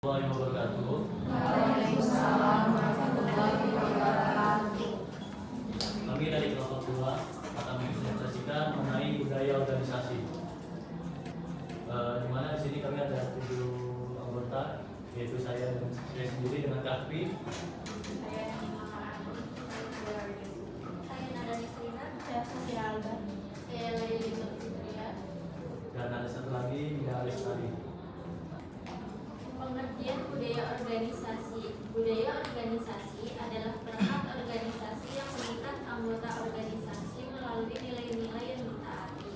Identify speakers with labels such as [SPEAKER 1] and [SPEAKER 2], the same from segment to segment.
[SPEAKER 1] Wabarakatuh.
[SPEAKER 2] Waalaikumsalam warahmatullahi wabarakatuh.
[SPEAKER 1] Kami dari kelompok 2 akan menginformasikan mengenai budaya organisasi. Di mana di sini kami ada 7 anggota, yaitu saya sendiri dengan Kahfi,
[SPEAKER 2] Saya Nada Nisrina, saya Sofia Alba, saya Laili Nurfitria.
[SPEAKER 1] dan ada satu lagi Nia Lestari.
[SPEAKER 2] Pengertian budaya organisasi. Budaya organisasi adalah perangkat organisasi yang mengikat anggota organisasi melalui nilai-nilai yang ditaati,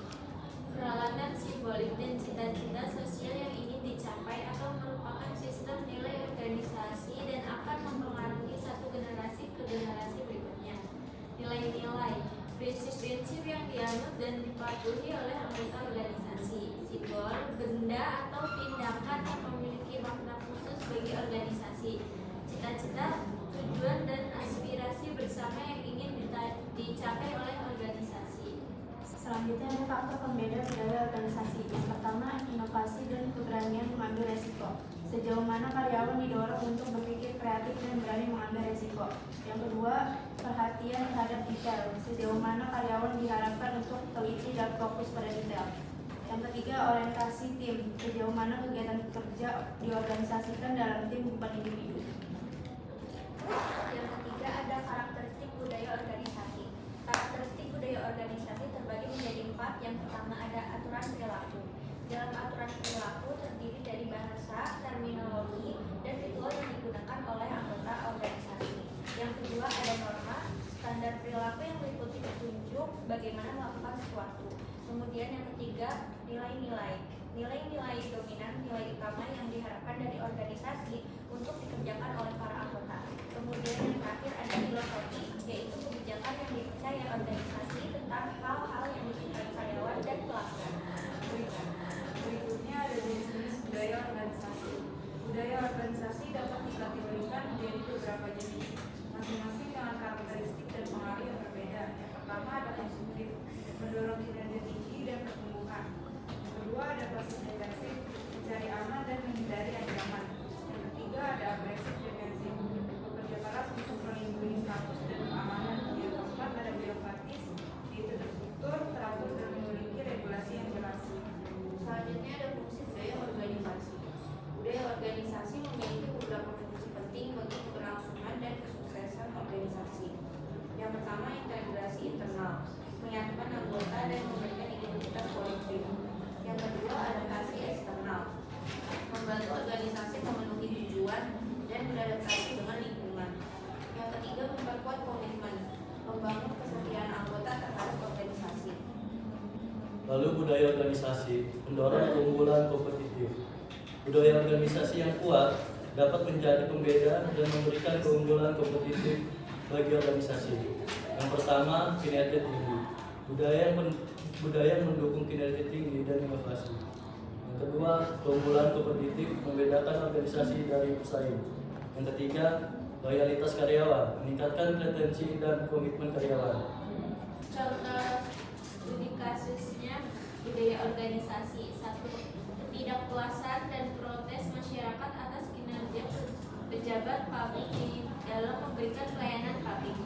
[SPEAKER 2] peralatan simbolik dan cita-cita sosial yang ingin dicapai atau merupakan sistem nilai organisasi dan akan mempengaruhi satu generasi ke generasi berikutnya. Nilai-nilai, prinsip-prinsip yang dianut dan dipatuhi oleh anggota organisasi, simbol, benda atau tindakan yang memiliki makna khusus bagi organisasi, cita-cita, tujuan dan aspirasi bersama yang ingin dicapai oleh organisasi.
[SPEAKER 3] Selanjutnya ada faktor pembeda budaya organisasi. Yang pertama, inovasi dan keberanian mengambil resiko. Sejauh mana karyawan didorong untuk berpikir kreatif dan berani mengambil resiko. Yang kedua, perhatian terhadap detail. Sejauh mana karyawan diharapkan untuk teliti dan fokus pada detail. Yang ketiga, orientasi tim. Sejauh mana kegiatan kerja diorganisasikan dalam tim bukan individu.
[SPEAKER 2] Yang ketiga ada karakteristik budaya organisasi. Karakteristik budaya organisasi terbagi menjadi 4. Yang pertama ada aturan perilaku. Dalam aturan perilaku terdiri dari bahasa, terminologi, dan ritual yang digunakan oleh anggota organisasi. Yang kedua ada norma, standar perilaku yang meliputi petunjuk bagaimana melakukan sesuatu. Kemudian yang ketiga nilai-nilai. Nilai-nilai dominan, nilai utama yang diharapkan dari organisasi untuk dikerjakan oleh para anggota. Kemudian yang terakhir ada filosofi, yaitu kebijakan yang dipercaya organisasi tentang hal-hal yang disukai karyawan dan pelanggan.
[SPEAKER 4] Berikutnya ada jenis-jenis budaya organisasi. Budaya organisasi dapat dikategorikan menjadi beberapa jenis, masing-masing dengan karakteristik dan pengaruh yang berbeda. Yang pertama ada konsumtif, mendorong kinerja tinggi dan pertumbuhan. Yang kedua ada pasif-agresif, mencari aman dan menghindari ancaman. Yang ketiga ada agresif-defensif, bekerja keras untuk melindungi status dan keamanan. Yang keempat ada birokratis, yaitu terstruktur, teratur dan memiliki regulasi yang jelas.
[SPEAKER 2] Selanjutnya ada fungsi budaya organisasi. Budaya organisasi memiliki beberapa fungsi penting bagi keberlangsungan dan kesuksesan organisasi. Yang pertama, integrasi internal, menyatukan anggota dan memberikan identitas kolektif. Yang kedua, adaptasi eksternal, membantu organisasi memenuhi tujuan dan beradaptasi dengan lingkungan. Yang ketiga, memperkuat komitmen, membangun kesetiaan anggota terhadap organisasi.
[SPEAKER 1] Lalu budaya organisasi, mendorong keunggulan kompetitif. Budaya organisasi yang kuat dapat menjadi pembeda dan memberikan keunggulan kompetitif bagi organisasi. Yang pertama, kinerja tinggi. Budaya yang mendukung kinerja tinggi dan inovasi. Yang kedua, keunggulan kompetitif membedakan organisasi dari pesaing. Yang ketiga, loyalitas karyawan, meningkatkan retensi dan komitmen karyawan.
[SPEAKER 2] Contoh studi kasusnya budaya organisasi. 1. Ketidakpuasan dan protes masyarakat atas kinerja pejabat publik di dalam memberikan pelayanan publik.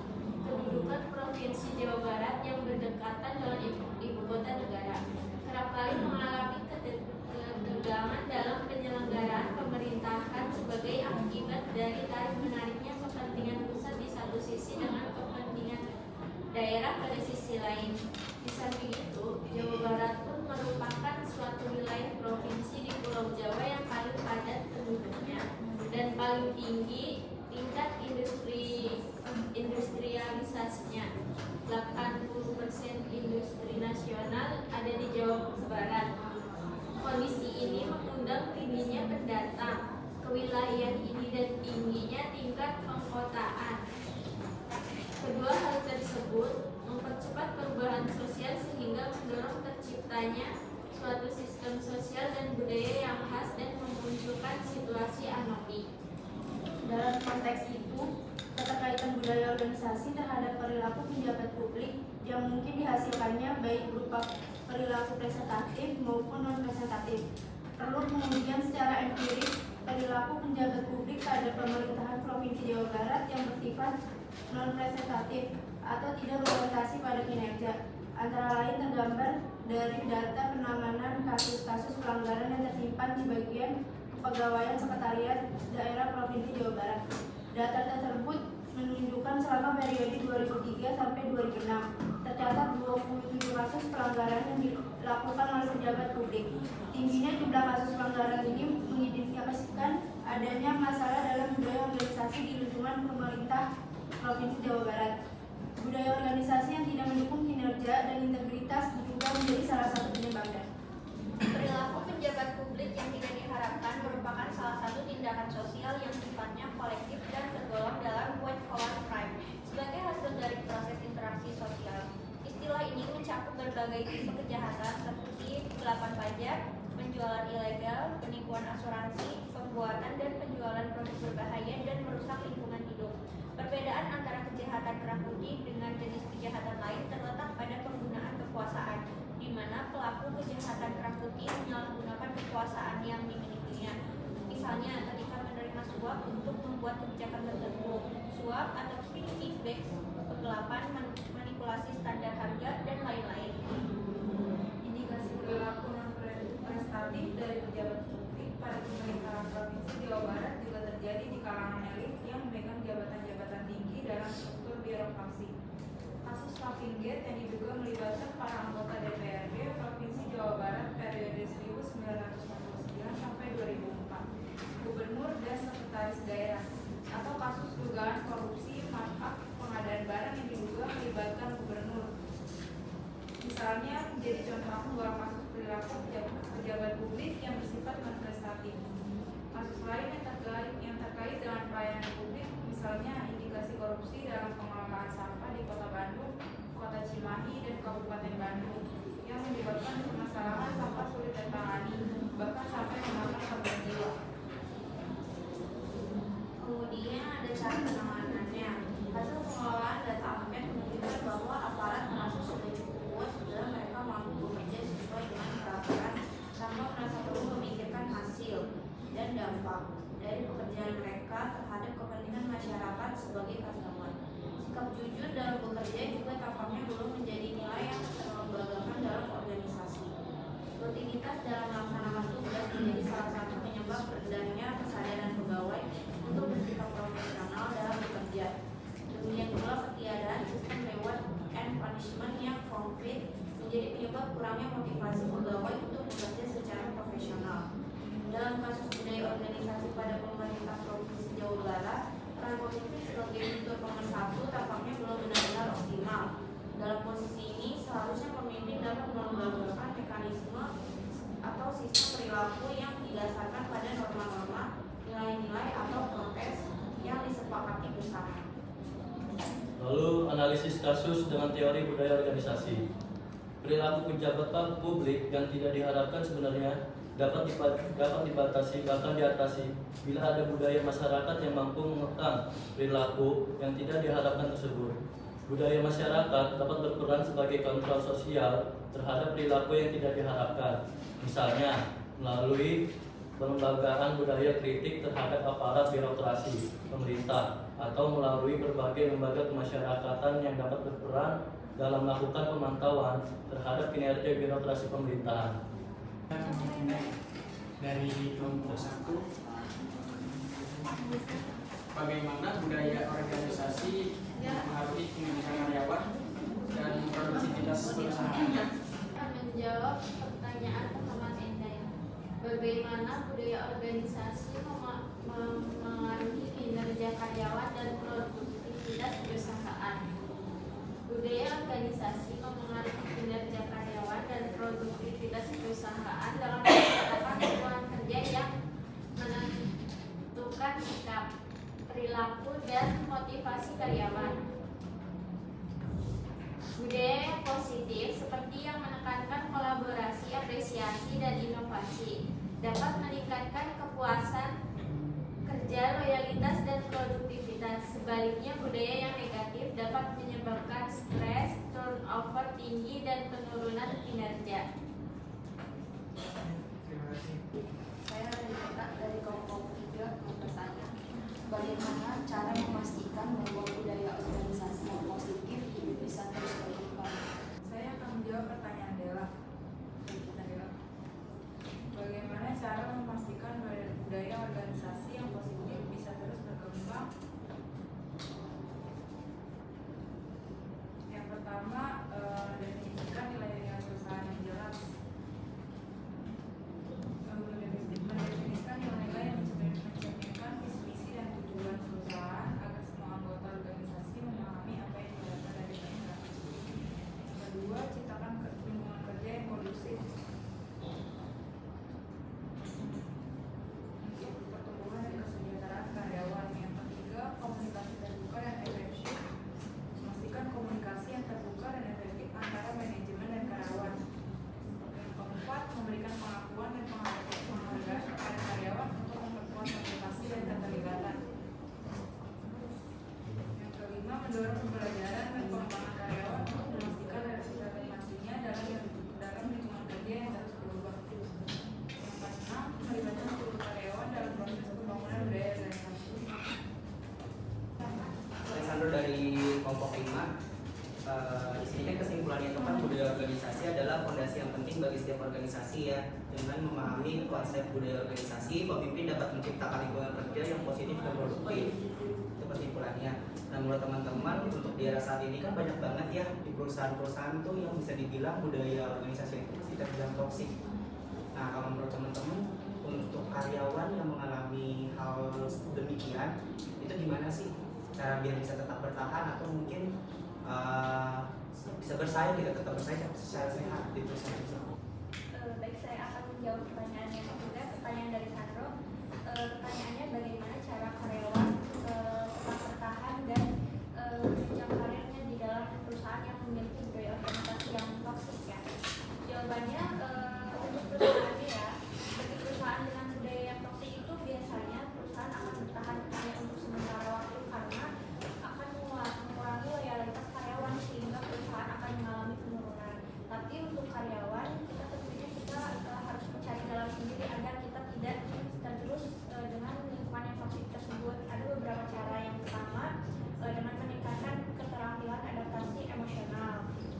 [SPEAKER 2] Kedudukan Provinsi Jawa Barat yang berdekatan dengan ibu kota negara kerap kali mengalami ketegangan dalam penyelenggaraan pemerintahan sebagai akibat dari tarik-menariknya kepentingan pusat di satu sisi dengan kepentingan daerah pada sisi lain. Di samping itu, Jawa Barat pun merupakan suatu wilayah provinsi di Pulau Jawa yang paling padat penduduknya dan paling tinggi tingkat industrialisasinya. 80% industri nasional ada di Jawa Barat. Kondisi ini mengundang tingginya pendatang ke wilayah ini dan tingginya tingkat pengkotaan. Kedua hal tersebut mempercepat perubahan sosial sehingga mendorong terciptanya suatu sistem sosial dan budaya yang khas dan memunculkan situasi anomi.
[SPEAKER 3] Dalam konteks itu, keterkaitan budaya organisasi terhadap perilaku pejabat publik yang mungkin dihasilkannya baik berupa perilaku presentatif maupun non-presentatif perlu pengujian secara empirik perilaku penjabat publik pada pemerintahan Provinsi Jawa Barat yang bersifat non-presentatif atau tidak berorientasi pada kinerja. Antara lain tergambar dari data penanganan kasus-kasus pelanggaran yang tersimpan di bagian kepegawaian Sekretariat Daerah Provinsi Jawa Barat. Data tersebut menunjukkan selama periode 2003 sampai 2006 tercatat 27 kasus pelanggaran yang dilakukan oleh pejabat publik. Tingginya jumlah kasus pelanggaran ini mengindikasikan adanya masalah dalam budaya organisasi di lingkungan pemerintah Provinsi Jawa Barat. Budaya organisasi yang tidak mendukung kinerja dan integritas juga menjadi salah satu penyebabnya.
[SPEAKER 2] Perilaku penjabat publik yang tidak diharapkan merupakan salah satu tindakan sosial yang sifatnya kolektif dan tergolong dalam white collar crime sebagai hasil dari proses interaksi sosial. Istilah ini mencakup berbagai tipe kejahatan seperti pengelapan pajak, penjualan ilegal, penipuan asuransi, pembuatan dan penjualan produk berbahaya dan merusak lingkungan hidup. Perbedaan antara kejahatan kerah putih dengan jenis kejahatan lain terletak pada penggunaan kekuasaan, di mana pelaku kejahatan kerah putih menyalahgunakan kekuasaan yang dimilikinya. Misalnya, ketika menerima suap untuk membuat kebijakan tertentu, suap atau kickback, penggelapan, manipulasi standar harga, dan lain-lain.
[SPEAKER 4] Indikasi perilaku non-prestatif dari pejabat publik pada pemerintahan Provinsi Jawa Barat juga terjadi di kalangan elit yang memegang jabatan-jabatan tinggi dalam struktur birokrasi. Kasus Lavinggate yang diduga melibatkan para anggota DPRD Provinsi Jawa Barat periode 1949 sampai 2004, gubernur dan sekretaris daerah, atau kasus dugaan korupsi markup pengadaan barang yang diduga melibatkan gubernur. Misalnya menjadi contoh bahwa kasus perilaku pejabat publik yang bersifat non-prestatif. Kasus lain yang terkait dengan pelayanan publik, misalnya indikasi korupsi dalam pengelolaan sampah di Kota Bandung, Kota Cimahi, dan Kabupaten Bandung, yang menyebabkan permasalahan sampah sulit tertangani, bahkan sampai memakan korban jiwa.
[SPEAKER 2] Kemudian ada cara penanganannya. Hasil pengelolaan data angket menunjukkan bahwa aparat merasa sudah cukup puas bila mereka mampu bekerja sesuai dengan peraturan tanpa merasa perlu memikirkan hasil dan dampak dari pekerjaan mereka terhadap kepentingan masyarakat sebagai customer. Sikap jujur dalam bekerja juga tampaknya belum menjadi nilai yang terlembagakan dalam organisasi. Rutinitas dalam melaksanakan tugas menjadi salah satu penyebab rendahnya kesadaran pegawai untuk bersikap profesional dalam bekerja. Demikian pula ketiadaan sistem reward and punishment yang konkret menjadi penyebab kurangnya motivasi pegawai untuk bekerja secara profesional. Dalam kasus budaya organisasi pada pemerintah Provinsi Jawa Barat, peran pemimpin sebagai fitur pemersatu tampaknya belum benar-benar optimal. Dalam posisi ini, seharusnya pemimpin dapat melembagakan mekanisme atau sistem perilaku yang didasarkan pada norma-norma, nilai-nilai atau proses yang disepakati bersama.
[SPEAKER 1] Lalu analisis kasus dengan teori budaya organisasi. Perilaku pejabat publik yang tidak diharapkan sebenarnya dapat dibatasi bahkan diatasi bila ada budaya masyarakat yang mampu mengekang perilaku yang tidak diharapkan tersebut. Budaya masyarakat dapat berperan sebagai kontrol sosial terhadap perilaku yang tidak diharapkan. Misalnya melalui pelembagaan budaya kritik terhadap aparat birokrasi pemerintah atau melalui berbagai lembaga kemasyarakatan yang dapat berperan dalam melakukan pemantauan terhadap kinerja birokrasi pemerintahan.
[SPEAKER 5] Dari kelompok 1, bagaimana budaya organisasi mempengaruhi kinerja karyawan dan produktivitas perusahaan.
[SPEAKER 2] Menjawab pertanyaan teman Enda. Bagaimana budaya organisasi mempengaruhi kinerja karyawan dan produktivitas perusahaan? Budaya organisasi mempengaruhi kinerja karyawan dan produktivitas perusahaan dalam menciptakan lingkungan kerja yang menentukan sikap, perilaku, dan motivasi karyawan. Budaya yang positif seperti yang menekankan kolaborasi, apresiasi, dan inovasi dapat meningkatkan kepuasan kerja, loyalitas, dan produktivitas. Sebaliknya, budaya yang negatif dapat menyebabkan stres, turnover tinggi, dan penurunan kinerja.
[SPEAKER 5] Terima kasih.
[SPEAKER 2] Saya dari kelompok
[SPEAKER 3] juga bertanya, bagaimana cara memastikan bahwa budaya organisasi yang positif bisa terus berkembang?
[SPEAKER 4] Saya akan menjawab pertanyaan Dela. Bagaimana cara memastikan budaya organisasi yang positif bisa terus berkembang? Yang pertama, definisikan nilai-nilai perusahaan yang jelas. Mendefinisikan nilai-nilai yang mencerminkan visi misi dan tujuan perusahaan agar semua anggota organisasi memahami apa yang diharapkan dari mereka. Kedua, ciptakan lingkungan kerja yang kondusif untuk pertumbuhan dan kesejahteraan karyawan. Yang ketiga, komunikasi terbuka dan efektif. Memastikan komunikasi yang terbuka dan efektif antara manajemen dan karyawan. Yang keempat, memberikan pengakuan dan penghargaan kepada karyawan untuk memperkuat motivasi dan keterlibatan. Yang kelima, mendorong pembelajaran dan pengembangan karyawan untuk memastikan relevansinya dalam lingkungan kerja yang terus berubah. Yang keenam, melibatkan seluruh karyawan dalam proses pembangunan budaya organisasi.
[SPEAKER 6] Alexander dari kelompok 5. Di sini kan kesimpulannya itu kan budaya organisasi adalah fondasi yang penting bagi setiap organisasi ya. Dengan memahami konsep budaya organisasi, pemimpin dapat menciptakan lingkungan kerja yang positif dan produktif. Itu kesimpulannya. Nah, menurut teman-teman untuk di era saat ini kan banyak banget ya di perusahaan-perusahaan tuh yang bisa dibilang budaya organisasi itu masih terbilang toksik. Nah, kalau menurut teman-teman untuk karyawan yang mengalami hal demikian itu gimana sih cara biar bisa tetap bertahan atau mungkin bisa bersaing, tidak tetap bersaing secara sehat di perusahaan tersebut?
[SPEAKER 2] Baik, saya akan menjawab pertanyaan yang ketiga, pertanyaan dari Sandro. Pertanyaannya bagaimana cara karyawan tetap bertahan dan menunjang karirnya di dalam perusahaan yang memiliki budaya organisasi yang toksik ya. Jawabannya untuk perusahaannya ya, bagi perusahaan dengan budaya yang toksik itu biasanya perusahaan akan bertahan hanya untuk sementara waktu karena akan mengurangi loyalitas karyawan sehingga perusahaan akan mengalami penurunan. Tapi untuk karyawan kita tentunya harus mencari jalan sendiri agar kita tidak tergerus dengan lingkungan yang toksik tersebut. Ada beberapa cara. Yang pertama dengan meningkatkan keterampilan adaptasi emosional.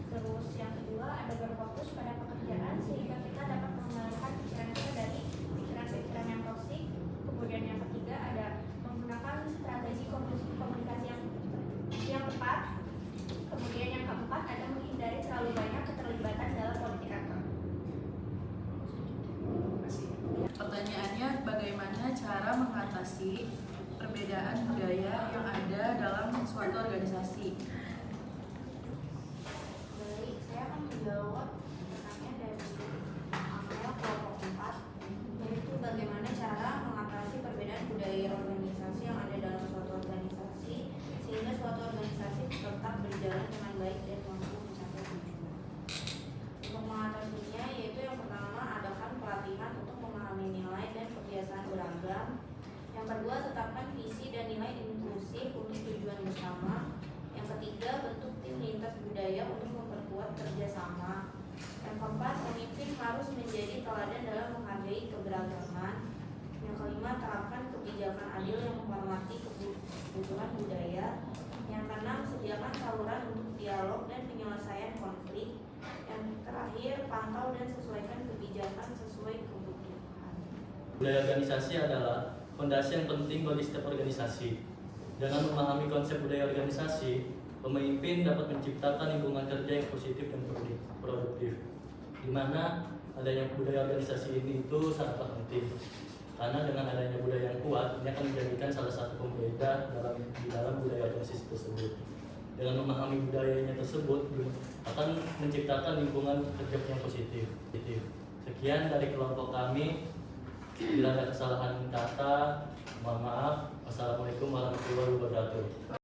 [SPEAKER 2] Terus yang kedua ada berfokus pada pekerjaan sehingga kita dapat mengalihkan pikiran kita dari pikiran-pikiran yang toksik. Kemudian yang ketiga ada menggunakan strategi komunikasi yang tepat. Kemudian yang keempat ada menghindari terlalu banyak keterlibatan dalam politik kantor.
[SPEAKER 7] Pertanyaannya, bagaimana cara mengatasi perbedaan budaya yang ada dalam suatu organisasi?
[SPEAKER 3] Baik, saya akan menjawab pertanyaan dari Amel kelompok 4, yaitu bagaimana cara mengatasi perbedaan budaya organisasi yang ada dalam suatu organisasi sehingga suatu organisasi tetap berjalan dengan baik dan mampu mencapai tujuan. Untuk mengatasinya, yaitu yang pertama adakan pelatihan untuk memahami nilai dan kebiasaan beragam. Yang kedua, tetapkan visi dan nilai inklusif untuk tujuan bersama. Yang ketiga, bentuk tim lintas budaya untuk memperkuat kerjasama. Yang keempat, pemimpin harus menjadi teladan dalam menghargai keberagaman. Yang kelima, terapkan kebijakan adil yang menghormati kebutuhan budaya. Yang keenam, sediakan saluran untuk dialog dan penyelesaian konflik. Yang terakhir, pantau dan sesuaikan kebijakan sesuai kebutuhan.
[SPEAKER 1] Budaya organisasi adalah fondasi yang penting bagi setiap organisasi. Dengan memahami konsep budaya organisasi, pemimpin dapat menciptakan lingkungan kerja yang positif dan produktif. Di mana adanya budaya organisasi ini itu sangat penting. Karena dengan adanya budaya yang kuat, ini akan menjadikan salah satu pembeda di dalam budaya organisasi tersebut. Dengan memahami budayanya tersebut, akan menciptakan lingkungan kerja yang positif. Sekian dari kelompok kami. Bila ada kesalahan kata, mohon maaf. Wassalamualaikum warahmatullahi wabarakatuh.